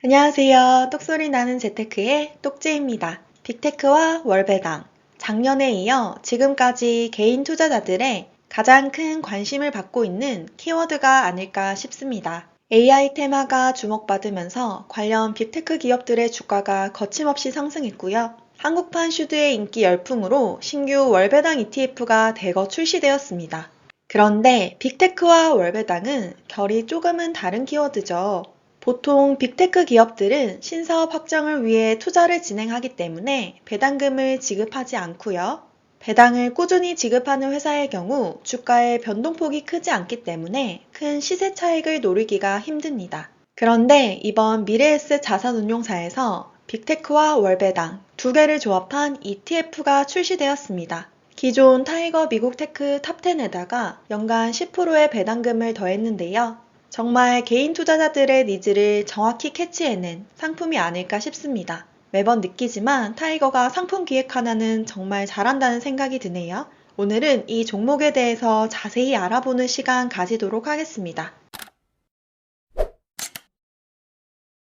안녕하세요. 똑소리 나는 재테크의 똑재입니다. 빅테크와 월배당. 작년에 이어 지금까지 개인 투자자들의 가장 큰 관심을 받고 있는 키워드가 아닐까 싶습니다. AI 테마가 주목받으면서 관련 빅테크 기업들의 주가가 거침없이 상승했고요. 한국판 슈드의 인기 열풍으로 신규 월배당 ETF가 대거 출시되었습니다. 그런데 빅테크와 월배당은 결이 조금은 다른 키워드죠. 보통 빅테크 기업들은 신사업 확장을 위해 투자를 진행하기 때문에 배당금을 지급하지 않고요. 배당을 꾸준히 지급하는 회사의 경우 주가의 변동폭이 크지 않기 때문에 큰 시세 차익을 노리기가 힘듭니다. 그런데 이번 미래에셋 자산운용사에서 빅테크와 월배당 두 개를 조합한 ETF가 출시되었습니다. 기존 타이거 미국 테크 탑10에다가 연간 10%의 배당금을 더했는데요. 정말 개인 투자자들의 니즈를 정확히 캐치해낸 상품이 아닐까 싶습니다. 매번 느끼지만 타이거가 상품 기획 하나는 정말 잘한다는 생각이 드네요. 오늘은 이 종목에 대해서 자세히 알아보는 시간 가지도록 하겠습니다.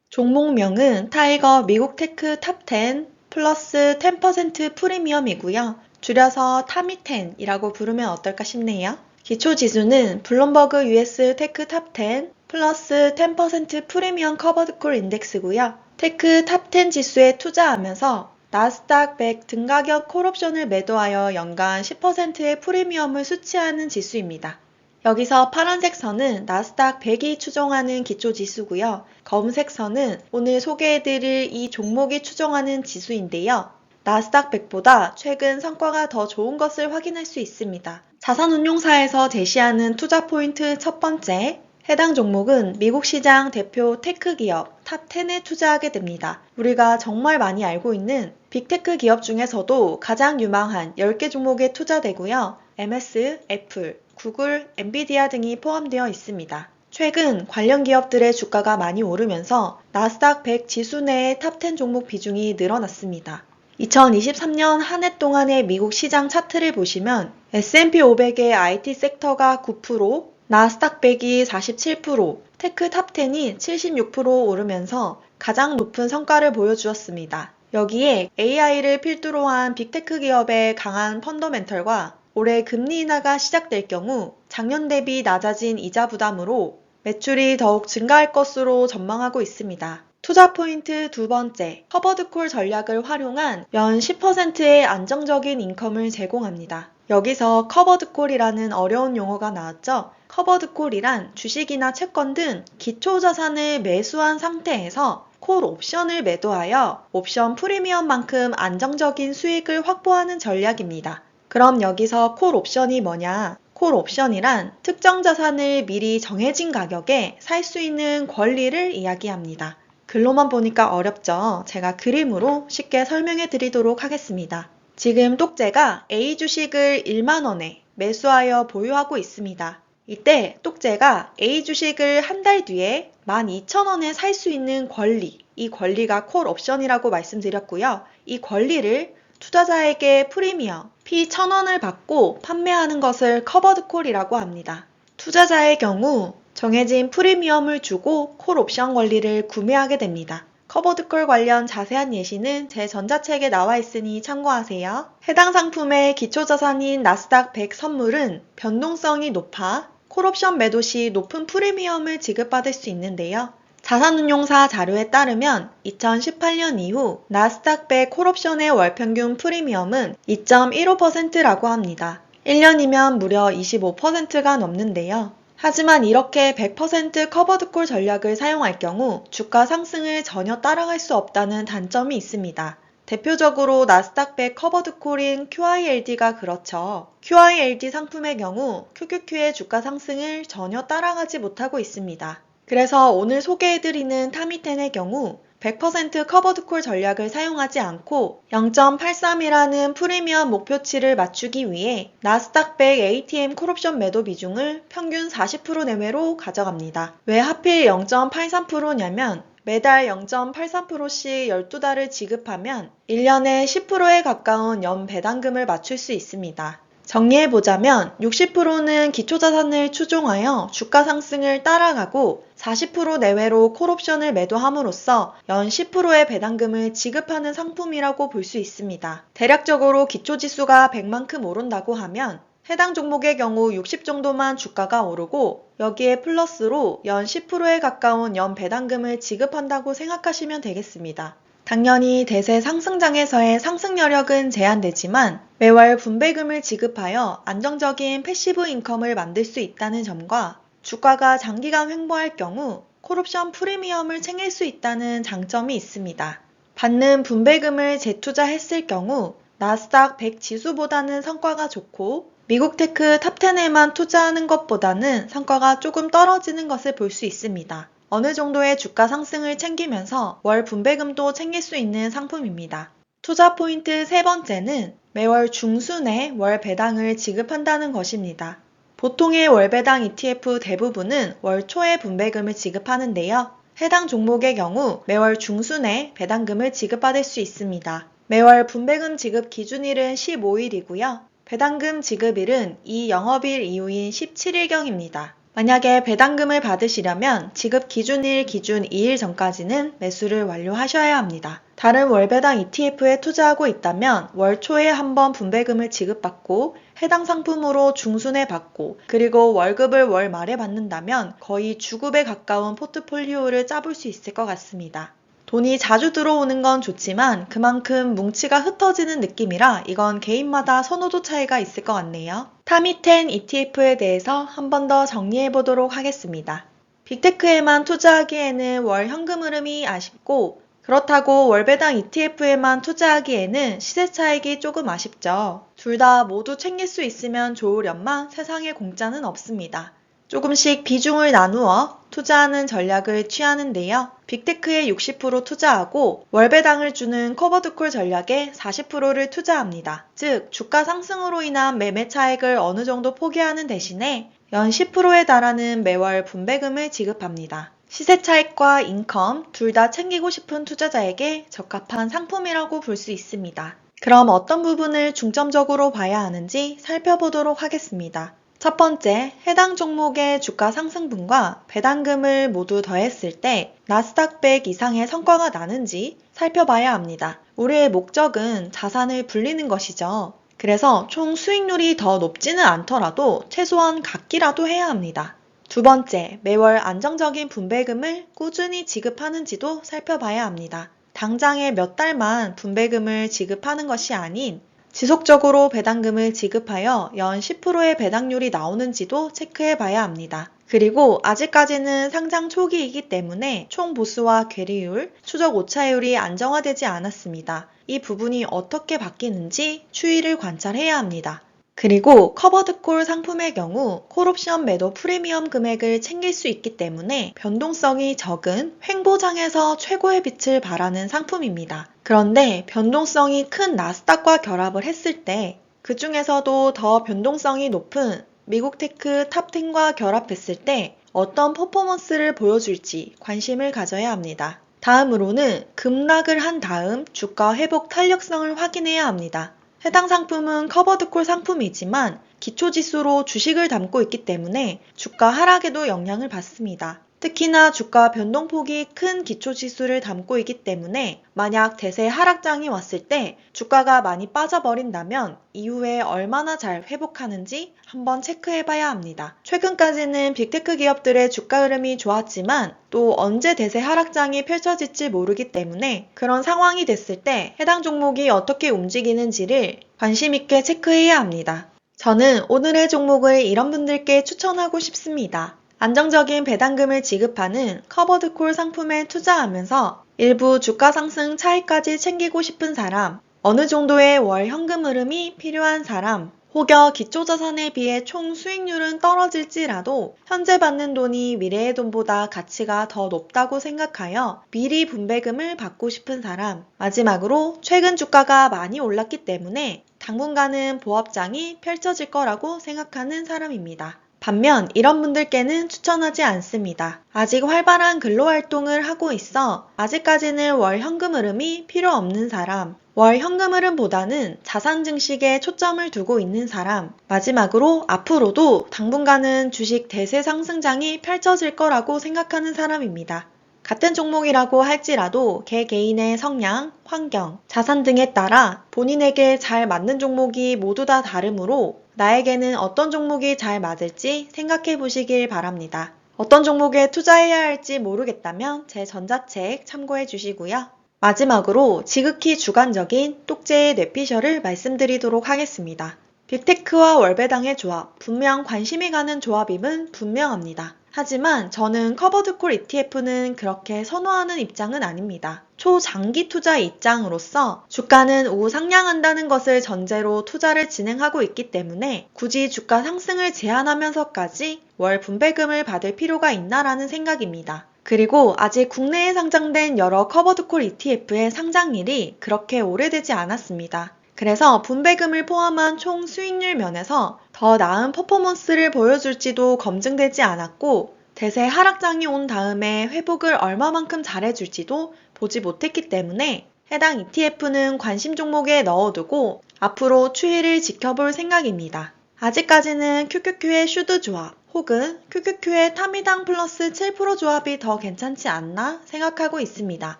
종목명은 타이거 미국 테크 탑10 플러스 10% 프리미엄이고요. 줄여서 타미10이라고 부르면 어떨까 싶네요. 기초지수는 블룸버그 US 테크 탑10 플러스 10% 프리미엄 커버드콜 인덱스고요. 테크 탑10 지수에 투자하면서 나스닥 100 등가격 콜옵션을 매도하여 연간 10%의 프리미엄을 수취하는 지수입니다. 여기서 파란색 선은 나스닥 100이 추종하는 기초지수고요. 검은색 선은 오늘 소개해드릴 이 종목이 추종하는 지수인데요. 나스닥 100보다 최근 성과가 더 좋은 것을 확인할 수 있습니다. 자산운용사에서 제시하는 투자 포인트 첫 번째, 해당 종목은 미국 시장 대표 테크 기업 탑10에 투자하게 됩니다. 우리가 정말 많이 알고 있는 빅테크 기업 중에서도 가장 유망한 10개 종목에 투자되고요. MS, 애플, 구글, 엔비디아 등이 포함되어 있습니다. 최근 관련 기업들의 주가가 많이 오르면서 나스닥 100 지수 내의 탑10 종목 비중이 늘어났습니다. 2023년 한 해 동안의 미국 시장 차트를 보시면 S&P 500의 IT 섹터가 9%, 나스닥 100이 47%, 테크 탑10이 76% 오르면서 가장 높은 성과를 보여주었습니다. 여기에 AI를 필두로 한 빅테크 기업의 강한 펀더멘털과 올해 금리 인하가 시작될 경우 작년 대비 낮아진 이자 부담으로 매출이 더욱 증가할 것으로 전망하고 있습니다. 투자 포인트 두 번째, 커버드콜 전략을 활용한 연 10%의 안정적인 인컴을 제공합니다. 여기서 커버드콜이라는 어려운 용어가 나왔죠. 커버드콜이란 주식이나 채권 등 기초자산을 매수한 상태에서 콜 옵션을 매도하여 옵션 프리미엄만큼 안정적인 수익을 확보하는 전략입니다. 그럼 여기서 콜 옵션이 뭐냐? 콜 옵션이란 특정 자산을 미리 정해진 가격에 살 수 있는 권리를 이야기합니다. 글로만 보니까 어렵죠? 제가 그림으로 쉽게 설명해 드리도록 하겠습니다. 지금 똑재가 A 주식을 1만원에 매수하여 보유하고 있습니다. 이때 똑재가 A 주식을 한 달 뒤에 12,000원에 살 수 있는 권리, 이 권리가 콜 옵션이라고 말씀드렸고요. 이 권리를 투자자에게 프리미엄, P 1,000원을 받고 판매하는 것을 커버드 콜이라고 합니다. 투자자의 경우 정해진 프리미엄을 주고 콜 옵션 권리를 구매하게 됩니다. 커버드콜 관련 자세한 예시는 제 전자책에 나와 있으니 참고하세요. 해당 상품의 기초자산인 나스닥 100 선물은 변동성이 높아 콜옵션 매도 시 높은 프리미엄을 지급받을 수 있는데요. 자산운용사 자료에 따르면 2018년 이후 나스닥 100 콜옵션의 월평균 프리미엄은 2.15%라고 합니다. 1년이면 무려 25%가 넘는데요. 하지만 이렇게 100% 커버드콜 전략을 사용할 경우 주가 상승을 전혀 따라갈 수 없다는 단점이 있습니다. 대표적으로 나스닥 100 커버드콜인 QILD가 그렇죠. QILD 상품의 경우 QQQ의 주가 상승을 전혀 따라가지 못하고 있습니다. 그래서 오늘 소개해드리는 타미10의 경우 100% 커버드콜 전략을 사용하지 않고 0.83이라는 프리미엄 목표치를 맞추기 위해 나스닥 100 ATM 콜옵션 매도 비중을 평균 40% 내외로 가져갑니다. 왜 하필 0.83%냐면 매달 0.83%씩 12달을 지급하면 1년에 10%에 가까운 연 배당금을 맞출 수 있습니다. 정리해보자면 60%는 기초자산을 추종하여 주가 상승을 따라가고 40% 내외로 콜옵션을 매도함으로써 연 10%의 배당금을 지급하는 상품이라고 볼 수 있습니다. 대략적으로 기초지수가 100만큼 오른다고 하면 해당 종목의 경우 60 정도만 주가가 오르고 여기에 플러스로 연 10%에 가까운 연 배당금을 지급한다고 생각하시면 되겠습니다. 당연히 대세 상승장에서의 상승 여력은 제한되지만 매월 분배금을 지급하여 안정적인 패시브 인컴을 만들 수 있다는 점과 주가가 장기간 횡보할 경우 콜옵션 프리미엄을 챙길 수 있다는 장점이 있습니다. 받는 분배금을 재투자했을 경우 나스닥 100 지수보다는 성과가 좋고 미국 테크 탑10에만 투자하는 것보다는 성과가 조금 떨어지는 것을 볼 수 있습니다. 어느 정도의 주가 상승을 챙기면서 월 분배금도 챙길 수 있는 상품입니다. 투자 포인트 세 번째는 매월 중순에 월 배당을 지급한다는 것입니다. 보통의 월 배당 ETF 대부분은 월 초에 분배금을 지급하는데요. 해당 종목의 경우 매월 중순에 배당금을 지급받을 수 있습니다. 매월 분배금 지급 기준일은 15일이고요. 배당금 지급일은 이 영업일 이후인 17일경입니다. 만약에 배당금을 받으시려면 지급 기준일 기준 2일 전까지는 매수를 완료하셔야 합니다. 다른 월배당 ETF에 투자하고 있다면 월 초에 한번 분배금을 지급받고 해당 상품으로 중순에 받고 그리고 월급을 월 말에 받는다면 거의 주급에 가까운 포트폴리오를 짜볼 수 있을 것 같습니다. 돈이 자주 들어오는 건 좋지만 그만큼 뭉치가 흩어지는 느낌이라 이건 개인마다 선호도 차이가 있을 것 같네요. 타미10 ETF에 대해서 한 번 더 정리해 보도록 하겠습니다. 빅테크에만 투자하기에는 월 현금 흐름이 아쉽고 그렇다고 월배당 ETF에만 투자하기에는 시세 차익이 조금 아쉽죠. 둘 다 모두 챙길 수 있으면 좋으련만 세상에 공짜는 없습니다. 조금씩 비중을 나누어 투자하는 전략을 취하는데요. 빅테크에 60% 투자하고 월배당을 주는 커버드콜 전략에 40%를 투자합니다. 즉 주가 상승으로 인한 매매 차익을 어느 정도 포기하는 대신에 연 10%에 달하는 매월 분배금을 지급합니다. 시세 차익과 인컴 둘 다 챙기고 싶은 투자자에게 적합한 상품이라고 볼 수 있습니다. 그럼 어떤 부분을 중점적으로 봐야 하는지 살펴보도록 하겠습니다. 첫 번째, 해당 종목의 주가 상승분과 배당금을 모두 더했을 때 나스닥 100 이상의 성과가 나는지 살펴봐야 합니다. 우리의 목적은 자산을 불리는 것이죠. 그래서 총 수익률이 더 높지는 않더라도 최소한 같기라도 해야 합니다. 두 번째, 매월 안정적인 분배금을 꾸준히 지급하는지도 살펴봐야 합니다. 당장에 몇 달만 분배금을 지급하는 것이 아닌 지속적으로 배당금을 지급하여 연 10%의 배당률이 나오는지도 체크해 봐야 합니다. 그리고 아직까지는 상장 초기이기 때문에 총 보수와 괴리율, 추적 오차율이 안정화되지 않았습니다. 이 부분이 어떻게 바뀌는지 추이를 관찰해야 합니다. 그리고 커버드콜 상품의 경우 콜옵션 매도 프리미엄 금액을 챙길 수 있기 때문에 변동성이 적은 횡보장에서 최고의 빛을 발하는 상품입니다. 그런데 변동성이 큰 나스닥과 결합을 했을 때 그 중에서도 더 변동성이 높은 미국 테크 탑10과 결합했을 때 어떤 퍼포먼스를 보여줄지 관심을 가져야 합니다. 다음으로는 급락을 한 다음 주가 회복 탄력성을 확인해야 합니다. 해당 상품은 커버드콜 상품이지만 기초지수로 주식을 담고 있기 때문에 주가 하락에도 영향을 받습니다. 특히나 주가 변동폭이 큰 기초지수를 담고 있기 때문에 만약 대세 하락장이 왔을 때 주가가 많이 빠져버린다면 이후에 얼마나 잘 회복하는지 한번 체크해봐야 합니다. 최근까지는 빅테크 기업들의 주가 흐름이 좋았지만 또 언제 대세 하락장이 펼쳐질지 모르기 때문에 그런 상황이 됐을 때 해당 종목이 어떻게 움직이는지를 관심 있게 체크해야 합니다. 저는 오늘의 종목을 이런 분들께 추천하고 싶습니다. 안정적인 배당금을 지급하는 커버드콜 상품에 투자하면서 일부 주가 상승 차익까지 챙기고 싶은 사람, 어느 정도의 월 현금 흐름이 필요한 사람, 혹여 기초자산에 비해 총 수익률은 떨어질지라도 현재 받는 돈이 미래의 돈보다 가치가 더 높다고 생각하여 미리 분배금을 받고 싶은 사람, 마지막으로 최근 주가가 많이 올랐기 때문에 당분간은 보합장이 펼쳐질 거라고 생각하는 사람입니다. 반면 이런 분들께는 추천하지 않습니다. 아직 활발한 근로활동을 하고 있어 아직까지는 월 현금 흐름이 필요 없는 사람, 월 현금 흐름보다는 자산 증식에 초점을 두고 있는 사람, 마지막으로 앞으로도 당분간은 주식 대세 상승장이 펼쳐질 거라고 생각하는 사람입니다. 같은 종목이라고 할지라도 개개인의 성향, 환경, 자산 등에 따라 본인에게 잘 맞는 종목이 모두 다 다르므로 나에게는 어떤 종목이 잘 맞을지 생각해 보시길 바랍니다. 어떤 종목에 투자해야 할지 모르겠다면 제 전자책 참고해 주시고요. 마지막으로 지극히 주관적인 똑제의 뇌피셜을 말씀드리도록 하겠습니다. 빅테크와 월배당의 조합, 분명 관심이 가는 조합임은 분명합니다. 하지만 저는 커버드콜 ETF는 그렇게 선호하는 입장은 아닙니다. 초장기 투자 입장으로서 주가는 우상향한다는 것을 전제로 투자를 진행하고 있기 때문에 굳이 주가 상승을 제한하면서까지 월 분배금을 받을 필요가 있나라는 생각입니다. 그리고 아직 국내에 상장된 여러 커버드콜 ETF의 상장일이 그렇게 오래되지 않았습니다. 그래서 분배금을 포함한 총 수익률 면에서 더 나은 퍼포먼스를 보여줄지도 검증되지 않았고 대세 하락장이 온 다음에 회복을 얼마만큼 잘해줄지도 보지 못했기 때문에 해당 ETF는 관심 종목에 넣어두고 앞으로 추이를 지켜볼 생각입니다. 아직까지는 QQQ의 슈드 조합 혹은 QQQ의 타미당 플러스 7% 조합이 더 괜찮지 않나 생각하고 있습니다.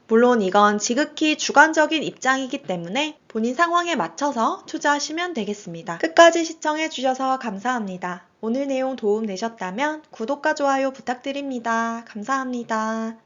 물론 이건 지극히 주관적인 입장이기 때문에 본인 상황에 맞춰서 투자하시면 되겠습니다. 끝까지 시청해주셔서 감사합니다. 오늘 내용 도움 되셨다면 구독과 좋아요 부탁드립니다. 감사합니다.